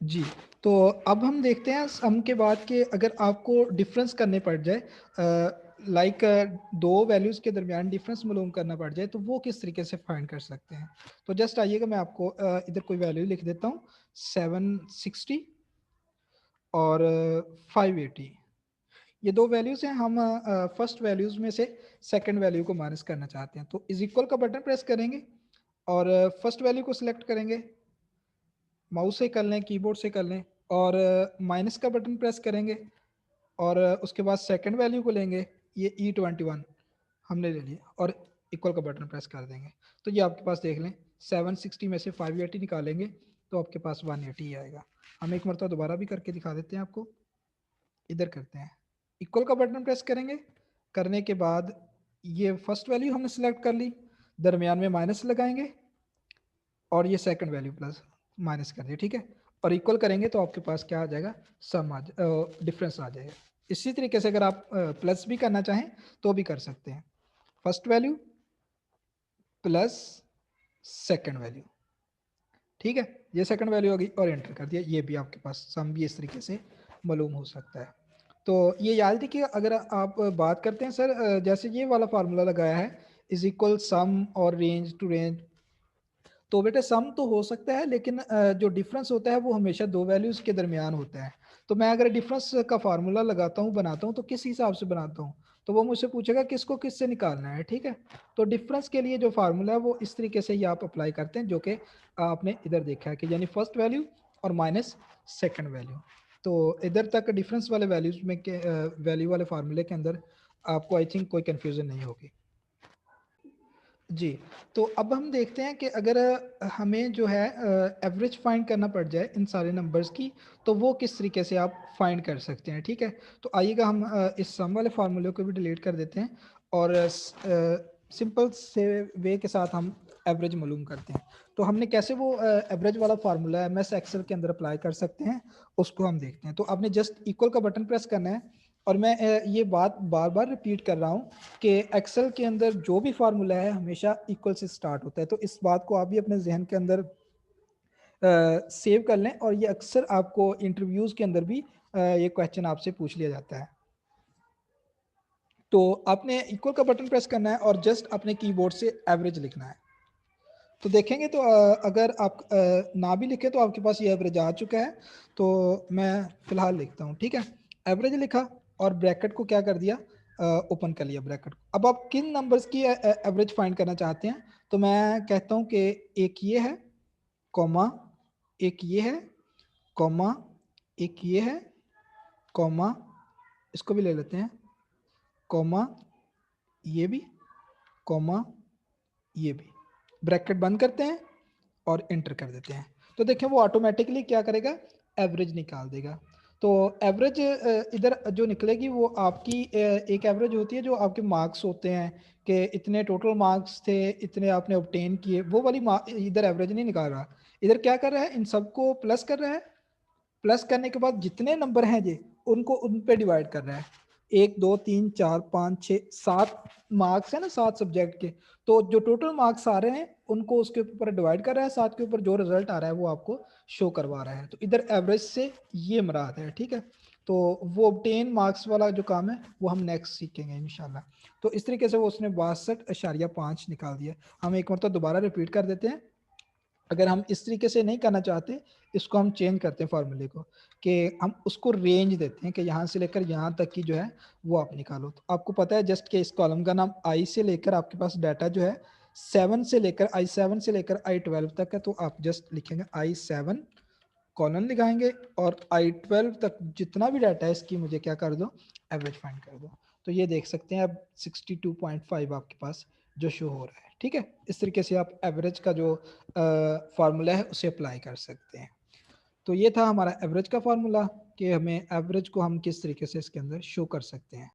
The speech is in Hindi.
जी, तो अब हम देखते हैं सम के बाद कि अगर आपको डिफरेंस करने पड़ जाए लाइक 2 वैल्यूज़ के दरमियान डिफरेंस मालूम करना पड़ जाए, तो वो किस तरीके से फाइंड कर सकते हैं। तो जस्ट आइएगा मैं आपको इधर कोई वैल्यू लिख देता हूँ 760 और 580। ये 2 वैल्यूज़ हैं, हम फर्स्ट वैल्यूज़ में से सेकंड वैल्यू को माइनस करना चाहते हैं। तो इज़ इक्वल का बटन प्रेस करेंगे और फर्स्ट वैल्यू को सिलेक्ट करेंगे, माउस से कर लें, कीबोर्ड से कर लें और माइनस का बटन प्रेस करेंगे और उसके बाद सेकंड वैल्यू को लेंगे, ये E21 हमने ले लिया और इक्वल का बटन प्रेस कर देंगे। तो ये आपके पास देख लें 760 में से 580 निकालेंगे तो आपके पास 180 ही आएगा। हम एक मरतबा दोबारा भी करके दिखा देते हैं आपको। इधर करते हैं, इक्वल का बटन प्रेस करेंगे, करने के बाद ये फर्स्ट वैल्यू हमने सेलेक्ट कर ली, दरमियान में माइनस लगाएंगे और ये सेकंड वैल्यू प्लस माइनस कर दिया, ठीक है। और इक्वल करेंगे तो आपके पास क्या आ जाएगा, सम आ डिफरेंस आ जाएगा। इसी तरीके से अगर आप प्लस भी करना चाहें तो भी कर सकते हैं, first value plus second value, ठीक है। ये सेकंड वैल्यू होगी और एंटर कर दिया, ये भी आपके पास सम भी इस तरीके से मालूम हो सकता है। तो ये याद रखिए अगर आप बात करते हैं सर जैसे ये वाला फार्मूला लगाया है इज इक्वल सम और रेंज टू रेंज, तो बेटे सम तो हो सकता है लेकिन जो डिफरेंस होता है वो हमेशा 2 वैल्यूज के दरमियान होता है। तो मैं अगर डिफरेंस का फार्मूला लगाता हूँ बनाता हूँ तो किस हिसाब से बनाता हूँ, तो वो मुझसे पूछेगा किसको किससे निकालना है, ठीक है। तो डिफरेंस के लिए जो फार्मूला है वो इस तरीके से ही आप अप्लाई करते हैं जो कि आपने इधर देखा है कि यानी फर्स्ट वैल्यू और माइनस सेकेंड वैल्यू। तो इधर तक डिफरेंस वाले वैल्यूज में के वैल्यू वाले फार्मूले के अंदर आपको आई थिंक कोई कन्फ्यूजन नहीं होगी। जी, तो अब हम देखते हैं कि अगर हमें जो है एवरेज फाइंड करना पड़ जाए इन सारे नंबर्स की, तो वो किस तरीके से आप फाइंड कर सकते हैं, ठीक है। तो आइएगा हम इस सम वाले फार्मूले को भी डिलीट कर देते हैं और सिंपल से वे के साथ हम एवरेज मालूम करते हैं। तो हमने कैसे वो एवरेज वाला फार्मूला एम एस एक्सेल के अंदर अप्लाई कर सकते हैं, उसको हम देखते हैं। तो आपने जस्ट इक्वल का बटन प्रेस करना है और मैं ये बात बार बार रिपीट कर रहा हूँ कि एक्सेल के अंदर जो भी फार्मूला है हमेशा इक्वल से स्टार्ट होता है। तो इस बात को आप भी अपने जहन के अंदर सेव कर लें और ये अक्सर आपको इंटरव्यूज के अंदर भी ये क्वेश्चन आपसे पूछ लिया जाता है। तो आपने इक्वल का बटन प्रेस करना है और जस्ट अपने कीबोर्ड से एवरेज लिखना है। तो देखेंगे तो अगर आप ना भी लिखे तो आपके पास ये एवरेज आ चुका है। तो मैं फिलहाल लिखता हूँ, ठीक है। एवरेज लिखा और ब्रैकेट को क्या कर दिया, ओपन कर लिया ब्रैकेट। अब आप किन नंबर्स की एवरेज फाइंड करना चाहते हैं, तो मैं कहता हूँ कि एक ये है, कॉमा, एक ये है, कॉमा, एक ये है, कॉमा, इसको भी ले लेते हैं, कॉमा, ये भी, कॉमा, ये भी। ब्रैकेट बंद करते हैं और एंटर कर देते हैं। तो देखें वो ऑटोमेटिकली क्या करेगा, एवरेज निकाल देगा। तो एवरेज इधर जो निकलेगी वो आपकी एक एवरेज होती है जो आपके मार्क्स होते हैं कि इतने टोटल मार्क्स थे, इतने आपने ऑब्टेन किए, वो वाली इधर एवरेज नहीं निकाल रहा। इधर क्या कर रहा है, इन सबको प्लस कर रहा है, प्लस करने के बाद जितने नंबर हैं जी उनको उन पे डिवाइड कर रहा है। 1 2 3 4 5 6 7 मार्क्स है ना, 7 सब्जेक्ट के। तो जो टोटल मार्क्स आ रहे हैं उनको उसके ऊपर डिवाइड कर रहा है, 7 के ऊपर जो रिजल्ट आ रहा है वो आपको शो करवा रहा है। तो इधर एवरेज से ये मुराद है, ठीक है। तो वो ऑब्टेन मार्क्स वाला जो काम है वो हम नेक्स्ट सीखेंगे इंशाल्लाह। तो इस तरीके से वो उसने 62.5 निकाल दिया। हम एक बार तो दोबारा रिपीट कर देते हैं। अगर हम इस तरीके से नहीं करना चाहते, इसको हम चेंज करते हैं फार्मूले को कि हम उसको रेंज देते हैं कि यहाँ से लेकर यहाँ तक की जो है वो आप निकालो। तो आपको पता है जस्ट कि इस कॉलम का नाम आई से लेकर आपके पास डाटा जो है 7 से लेकर I7 से लेकर I12 तक है। तो आप जस्ट लिखेंगे I7 कॉलन लगाएंगे और I12 तक जितना भी डाटा है इसकी मुझे क्या कर दो, एवरेज फाइंड कर दो। तो ये देख सकते हैं अब 62.5 आपके पास जो शो हो रहा है, ठीक है। इस तरीके से आप एवरेज का जो फार्मूला है उसे अप्लाई कर सकते हैं। तो ये था हमारा एवरेज का फार्मूला कि हमें एवरेज को हम किस तरीके से इसके अंदर शो कर सकते हैं।